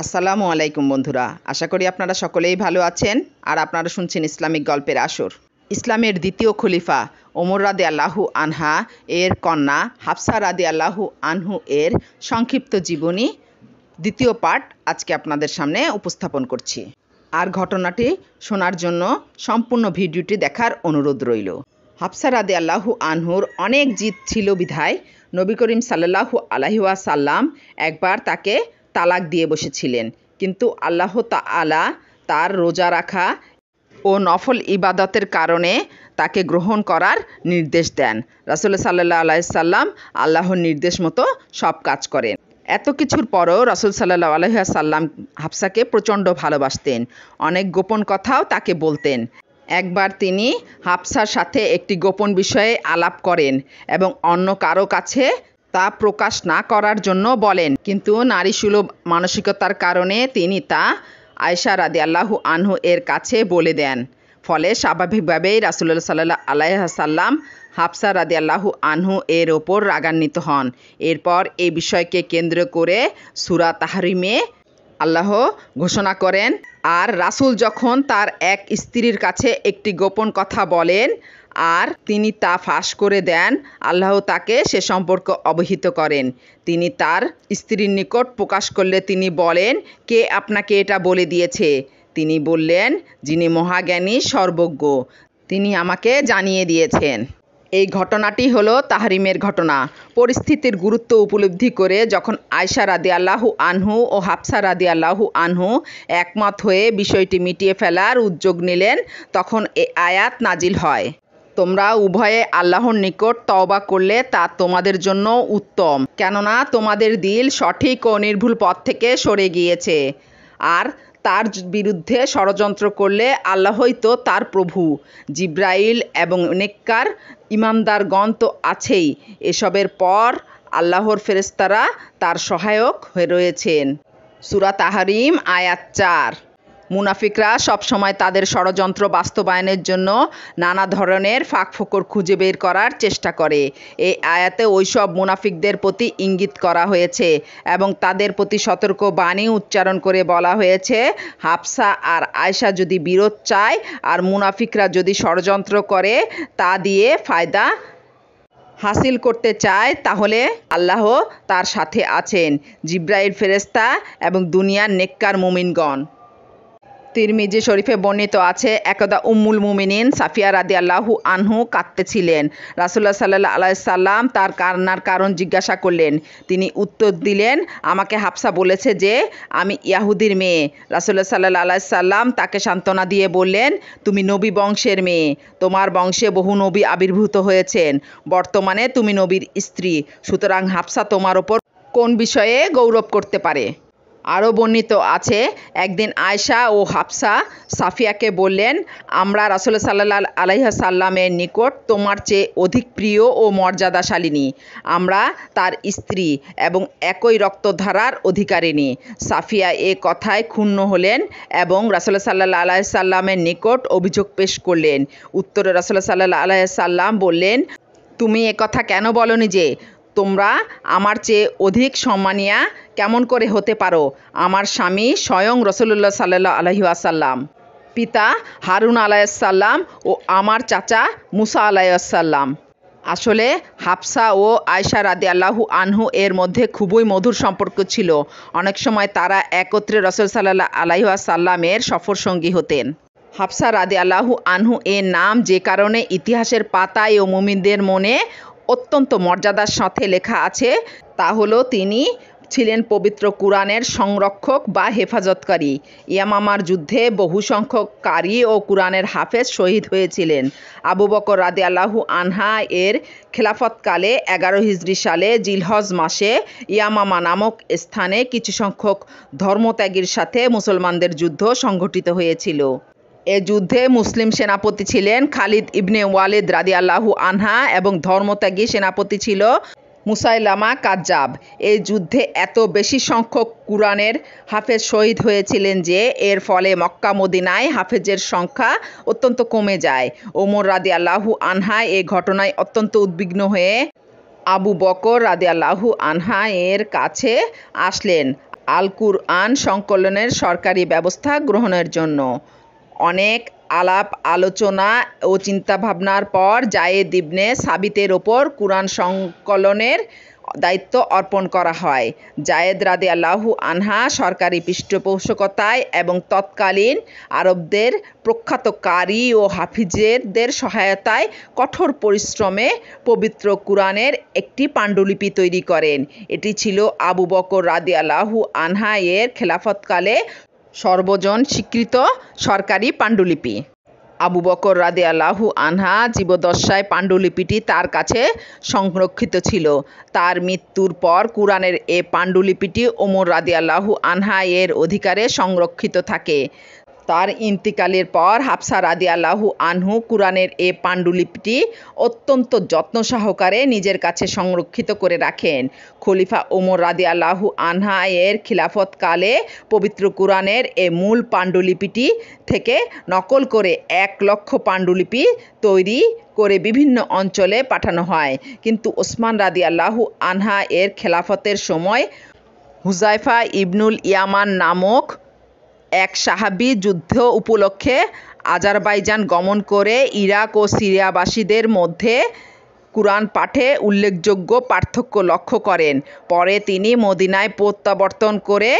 আসসালামু আলাইকুম বন্ধুরা, আশা করি আপনারা সকলেই ভালো আছেন আর আপনারা শুনছেন ইসলামিক গল্পের আসর। ইসলামের দ্বিতীয় খলিফা ওমর রাদিয়াল্লাহু আনহা এর কন্যা হাফসা রাদিয়াল্লাহু আনহু এর সংক্ষিপ্ত জীবনী দ্বিতীয় পার্ট আজকে আপনাদের সামনে উপস্থাপন করছি। আর ঘটনাটি শোনার জন্য সম্পূর্ণ ভিডিওটি দেখার অনুরোধ রইল। হাফসা রাদিয়াল্লাহু আনহুর অনেক জিদ ছিল বিধায় নবী করিম সাল্লাল্লাহু আলাইহি ওয়াসাল্লাম একবার তাকে তালাক দিয়ে বসেছিলেন, কিন্তু আল্লাহ তাআলা তার রোজা রাখা ও নফল ইবাদতের কারণে তাকে গ্রহণ করার নির্দেশ দেন। রাসূল সাল্লাল্লাহু আলাইহি সাল্লাম আল্লাহর নির্দেশ মতো সব কাজ করেন। এত কিছুর পরও রাসূল সাল্লাল্লাহু আলাইহি সাল্লাম হাফসাকে প্রচণ্ড ভালোবাসতেন, অনেক গোপন কথাও তাকে বলতেন। একবার তিনি হাফসার সাথে একটি গোপন বিষয়ে আলাপ করেন এবং অন্য কারো কাছে তা প্রকাশ না করার জন্য বলেন, কিন্তু নারীসুলভ মানসিকতার কারণে তিনি তা আয়েশা রাদিয়াল্লাহু আনহু এর কাছে বলে দেন। ফলে স্বাভাবিকভাবেই রাসূলুল্লাহ সাল্লাল্লাহু আলাইহি সাল্লাম হাফসা রাদিয়াল্লাহু আনহু এর ওপর রাগান্বিত হন। এরপর এই বিষয়কে কেন্দ্র করে সূরা তাহরিমে আল্লাহ ঘোষণা করেন, আর রাসূল যখন তার এক স্ত্রীর কাছে একটি গোপন কথা বলেন আর তিনি তা ফাঁস করে দেন, আল্লাহ তাকে সে সম্পর্কে অবহিত করেন। তিনি তার স্ত্রীর নিকট প্রকাশ করলে তিনি বলেন, কে আপনাকে এটা বলে দিয়েছে? তিনি বললেন, যিনি মহাজ্ঞানী সর্বজ্ঞ, তিনি আমাকে জানিয়ে দিয়েছেন। এই ঘটনাটি হলো তাহরিমের ঘটনা। পরিস্থিতির গুরুত্ব উপলব্ধি করে যখন আয়েশা রাদিয়াল্লাহু আনহু ও হাফসা রাদিয়াল্লাহু আনহু একমত হয়ে বিষয়টি মিটিয়ে ফেলার উদ্যোগ নিলেন, তখন এই আয়াত নাজিল হয়, তোমরা উভয়ে আল্লাহর নিকট তওবা করলে তা তোমাদের জন্য উত্তম, কেননা তোমাদের দিল সঠিক ও নির্ভুল পথ থেকে সরে গিয়েছে। আর তার বিরুদ্ধে ষড়যন্ত্র করলে আল্লাহই তো তার প্রভু। জিব্রাইল এবং নেককার ইমানদারগণ তো আছেই। এসবের পর আল্লাহর ফেরেশতারা তার সহায়ক হয়ে রয়েছেন। সূরা তাহরিম আয়াত ৪। মুনাফিকরা সবসময় তাদের ষড়যন্ত্র বাস্তবায়নের জন্য নানা ধরনের ফাঁকফোকর খুঁজে বের করার চেষ্টা করে। এই আয়াতে ওইসব মুনাফিকদের প্রতি ইঙ্গিত করা হয়েছে এবং তাদের প্রতি সতর্ক বাণী উচ্চারণ করে বলা হয়েছে, হাফসা আর আয়েশা যদি বিরোধ চায় আর মুনাফিকরা যদি ষড়যন্ত্র করে তা দিয়ে ফায়দা হাসিল করতে চায়, তাহলে আল্লাহ তার সাথে আছেন, জিব্রাইল ফেরেশতা এবং দুনিয়ার নেককার মুমিনগণ। তিরমিজি শরীফে বর্ণিত আছে, একদা উম্মুল মুমিনিন সাফিয়া রাদিয়াল্লাহু আনহু কাঁদতেছিলেন। রাসূলুল্লাহ সাল্লাল্লাহু আলাইহি সাল্লাম তার কান্নার কারণ জিজ্ঞাসা করলেন। তিনি উত্তর দিলেন, আমাকে হাফসা বলেছে যে আমি ইয়াহুদির মেয়ে। রাসূলুল্লাহ সাল্লাল্লাহু আলাইহি সাল্লাম তাকে সান্ত্বনা দিয়ে বললেন, তুমি নবী বংশের মেয়ে, তোমার বংশে বহু নবী আবির্ভূত হয়েছেন, বর্তমানে তুমি নবীর স্ত্রী, সুতরাং হাফসা তোমার ওপর কোন বিষয়ে গৌরব করতে পারে? আরও বর্ণিত আছে, একদিন আয়েশা ও হাফসা সাফিয়াকে বললেন, আমরা রাসূল সাল্লাল্লাহু আলাইহি সাল্লামের নিকট তোমার চেয়ে অধিক প্রিয় ও মর্যাদাশালিনী, আমরা তার স্ত্রী এবং একই রক্তধারার অধিকারিণী। সাফিয়া এ কথায় ক্ষুণ্ণ হলেন এবং রাসূল সাল্লাল্লাহু আলাইহি সাল্লামের নিকট অভিযোগ পেশ করলেন। উত্তরে রাসূল সাল্লাল্লাহু আলাইহি সাল্লাম বললেন, তুমি এ কথা কেন বলনি যে তোমরা আমার চেয়ে অধিক সম্মানিয়া কেমন করে হতে পারো? আমার স্বামী স্বয়ং রাসূলুল্লাহ সাল্লাল্লাহু আলাইহি ওয়াসাল্লাম, পিতা হারুন আলাইহিস সালাম ও আমার চাচা মুসা আলাইহিস সালাম। আসলে হাফসা ও আয়েশা রাদিয়াল্লাহু আনহু এর মধ্যে খুবই মধুর সম্পর্ক ছিল। অনেক সময় তারা একত্রে রাসূল সাল্লাল্লাহু আলাইহি ওয়াসাল্লামের সফরসঙ্গী হতেন। হাফসা রাদিয়াল্লাহু আনহু এর নাম যে কারণে ইতিহাসের পাতায় ও মুমিনদের মনে অত্যন্ত মর্যাদার সাথে লেখা আছে, তা হলো তিনি ছিলেন পবিত্র কুরআনের সংরক্ষক বা হেফাজতকারী। ইয়ামামার যুদ্ধে বহু সংখ্যক কারি ও কুরআনের হাফেজ শহীদ হয়েছিলেন। আবু বকর রাদিয়াল্লাহু আনহা এর খেলাফতকালে 11 হিজরি সালে জিলহজ মাসে ইয়ামামা নামক স্থানে কিছু সংখ্যক ধর্মত্যাগীর সাথে মুসলমানদের যুদ্ধ সংঘটিত হয়েছিল। এ যুদ্ধে মুসলিম সেনাপতি ছিলেন খালিদ ইবনে ওয়ালিদ রাদিয়াল্লাহু আনহা এবং ধর্মত্যাগী সেনাপতি ছিল মুসাইলামা কাজ্জাব। এই যুদ্ধে এত বেশি সংখ্যক কুরআনের হাফেজ শহীদ হয়েছিলেন যে এর ফলে মক্কা মদিনায় হাফেজের সংখ্যা অত্যন্ত কমে যায়। ওমর রাদিয়াল্লাহু আনহা এই ঘটনায় অত্যন্ত উদ্বিগ্ন হয়ে আবু বকর রাদিয়াল্লাহু আনহা এর কাছে আসলেন। আল কুরআন সংকলনের সরকারি ব্যবস্থা গ্রহণের জন্য। অনেক আলাপ আলোচনা ও চিন্তাভাবনার পর জায়েদ ইবনে সাবিতের ওপর কুরআন সংকলনের দায়িত্ব অর্পণ করা হয়। জায়েদ রাদিয়াল্লাহু আনহা সরকারি পৃষ্ঠপোষকতায় এবং তৎকালীন আরবদের প্রখ্যাত কারি ও হাফিজদের সহায়তায় কঠোর পরিশ্রমে পবিত্র কুরআনের একটি পাণ্ডুলিপি তৈরি করেন। এটি ছিল আবু বকর রাদিয়াল্লাহু আনহা এর খেলাফতকালে সর্বজন স্বীকৃত সরকারি পাণ্ডুলিপি। আবু বকর রাদিয়াল্লাহু আনহা জীবদ্দশায় পাণ্ডুলিপিটি তার কাছে সংরক্ষিত ছিল। তার মৃত্যুর পর কুরআনের এ পাণ্ডুলিপিটি ওমর রাদিয়াল্লাহু আনহা এর অধিকারে সংরক্ষিত থাকে। তার ইন্তিকালের পর হাফসা রাদিয়াল্লাহু আনহু কুরআনের এ পাণ্ডুলিপিটি অত্যন্ত যত্ন সহকারে নিজের কাছে সংরক্ষিত করে রাখেন। খলিফা ওমর রাদিয়াল্লাহু আনহা এর খিলাফতকালে পবিত্র কুরআনের এ মূল পাণ্ডুলিপিটি থেকে নকল করে 1,00,000 পাণ্ডুলিপি তৈরি করে বিভিন্ন অঞ্চলে পাঠানো হয়। কিন্তু ওসমান রাদিয়াল্লাহু আনহা এর খেলাফতের সময় হুযায়ফা ইবনুল ইয়ামান নামক এক সাহাবী যুদ্ধ উপলক্ষে আজারবাইজান গমন করে ইরাক ও সিরিয়াবাসীদের মধ্যে কুরআন পাঠে উল্লেখযোগ্য পার্থক্য লক্ষ্য করেন। পরে তিনি মদিনায় প্রত্যাবর্তন করে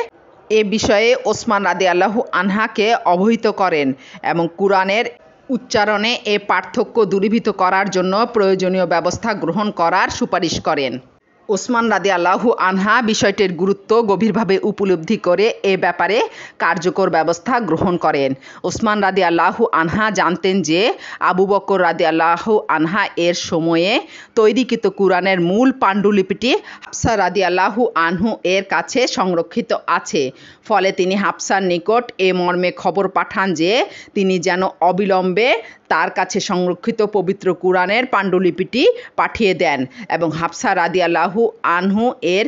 এ বিষয়ে ওসমান রাদিয়াল্লাহু আনহাকে অবহিত করেন এবং কুরআনের উচ্চারণে এ পার্থক্য দূরীভূত করার জন্য প্রয়োজনীয় ব্যবস্থা গ্রহণ করার সুপারিশ করেন। ওসমান রাদিয়াল্লাহু আনহা বিষয়টির গুরুত্ব গভীরভাবে উপলব্ধি করে এ ব্যাপারে কার্যকর ব্যবস্থা গ্রহণ করেন। ওসমান রাদিয়াল্লাহু আনহা জানতেন যে আবু বকর রাদিয়াল্লাহু আনহা এর সময়ে তৈরিকৃত কুরআনের মূল পাণ্ডুলিপিটি হাফসা রাদিয়াল্লাহু আনহু এর কাছে সংরক্ষিত আছে। ফলে তিনি হাফসার নিকট এ মর্মে খবর পাঠান যে তিনি যেন অবিলম্বে তার কাছে সংরক্ষিত পবিত্র কুরআনের পাণ্ডুলিপিটি পাঠিয়ে দেন এবং হাফসা রাদিয়াল্লাহু আনহু এর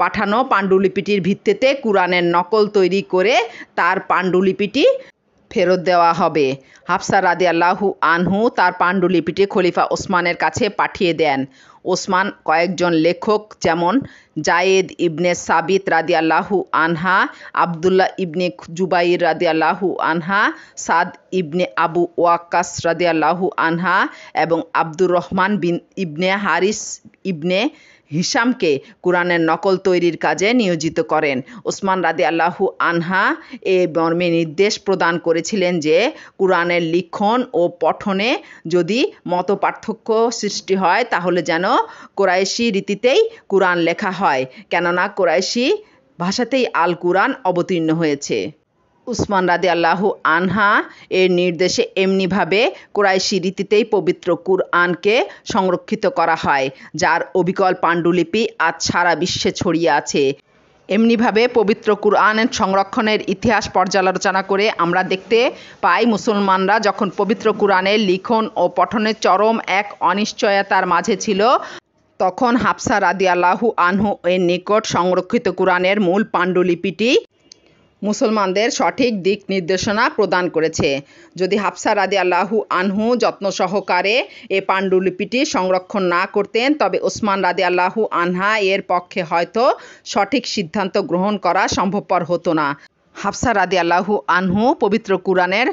পাঠানো পাণ্ডুলিপিটির ভিত্তিতে কুরআনের নকল তৈরি করে তার পাণ্ডুলিপিটি ফেরত দেওয়া হবে। হাফসা রাদিয়াল্লাহু আনহু তার পাণ্ডুলিপিটি খলিফা ওসমানের কাছে পাঠিয়ে দেন। ওসমান কয়েকজন লেখক যেমন জায়েদ ইবনে সাবিত রাদিয়াল্লাহু আনহা, আবদুল্লাহ ইবনে জুবাইর রাদিয়াল্লাহু আনহা, সাদ ইবনে আবু ওয়াক্কাস রাদিয়াল্লাহু আনহা এবং আব্দুর রহমান ইবনে হারিস ইবনে হিশামকে কুরআনের নকল তৈরির কাজে নিয়োজিত করেন। ওসমান রাদিয়াল্লাহু আনহা এ মর্মে নির্দেশ প্রদান করেছিলেন যে কুরআনের লিখন ও পঠনে যদি মতপার্থক্য সৃষ্টি হয় তাহলে যেন কুরাইশি রীতিতেই কুরআন লেখা হয়, কেননা কুরাইশি ভাষাতেই আল কুরআন অবতীর্ণ হয়েছে। উসমান রাদিয়াল্লাহু আনহা এর নির্দেশে এমনিভাবে কুরাইশি রীতিতেই পবিত্র কুরআনকে সংরক্ষিত করা হয়, যার অবিকল পাণ্ডুলিপি আজ সারা বিশ্বে ছড়িয়ে আছে। এমনিভাবে পবিত্র কুরআনের সংরক্ষণের ইতিহাস পর্যালোচনা করে আমরা দেখতে পাই, মুসলমানরা যখন পবিত্র কুরআনের লিখন ও পঠনের চরম এক অনিশ্চয়তার মাঝে ছিল, তখন হাফসা রাদিয়াল্লাহু আনহু এর নিকট সংরক্ষিত কুরআনের মূল পাণ্ডুলিপিটি মুসলমানদের সঠিক দিক নির্দেশনা প্রদান করেছে। যদি হাফসা রাদিয়াল্লাহু আনহু যত্ন সহকারে এ পাণ্ডুলিপিটি সংরক্ষণ না করতেন তবে ওসমান রাদিয়াল্লাহু আনহা এর পক্ষে হয়তো সঠিক সিদ্ধান্ত গ্রহণ করা সম্ভবপর হতো না। হাফসা রাদিয়াল্লাহু আনহু পবিত্র কুরআনের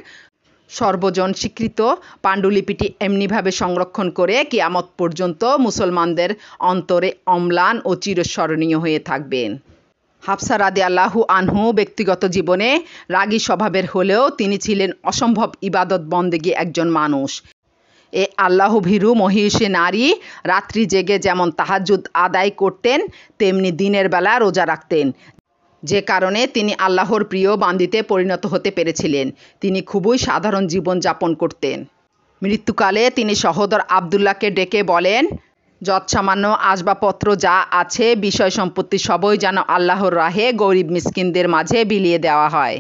সর্বজন স্বীকৃত পাণ্ডুলিপিটি এমনিভাবে সংরক্ষণ করে কিয়ামত পর্যন্ত মুসলমানদের অন্তরে অম্লান ও চিরস্মরণীয় হয়ে থাকবেন। হাফসা রাদিয়াল্লাহু আনহু ব্যক্তিগত জীবনে রাগী স্বভাবের হলেও তিনি ছিলেন অসম্ভব ইবাদত বন্দেগী একজন মানুষ। এ আল্লাহভীরু মহিষী নারী রাত্রি জেগে যেমন তাহাজ্জুদ আদায় করতেন তেমনি দিনের বেলা রোজা রাখতেন, যে কারণে তিনি আল্লাহর প্রিয় বান্দিতে পরিণত হতে পেরেছিলেন। তিনি খুবই সাধারণ জীবন যাপন করতেন। মৃত্যুকালে তিনি সহোদর আবদুল্লাহকে ডেকে বলেন, যৎসামান্য আসবাবপত্র যা আছে বিষয় সম্পত্তি সবই যেন আল্লাহর রাহে গরিব মিসকিনদের মাঝে বিলিয়ে দেওয়া হয়।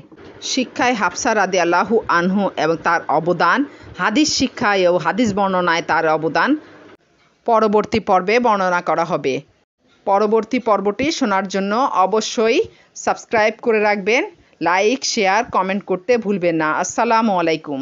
শিক্ষায় হাফসা রাদিয়াল্লাহু আনহু এবং তার অবদান, হাদিস শিক্ষায় ও হাদিস বর্ণনায় তার অবদান পরবর্তী পর্বে বর্ণনা করা হবে। পরবর্তী পর্বটি শোনার জন্য অবশ্যই সাবস্ক্রাইব করে রাখবেন, লাইক, শেয়ার, কমেন্ট করতে ভুলবেন না। আসসালামু আলাইকুম।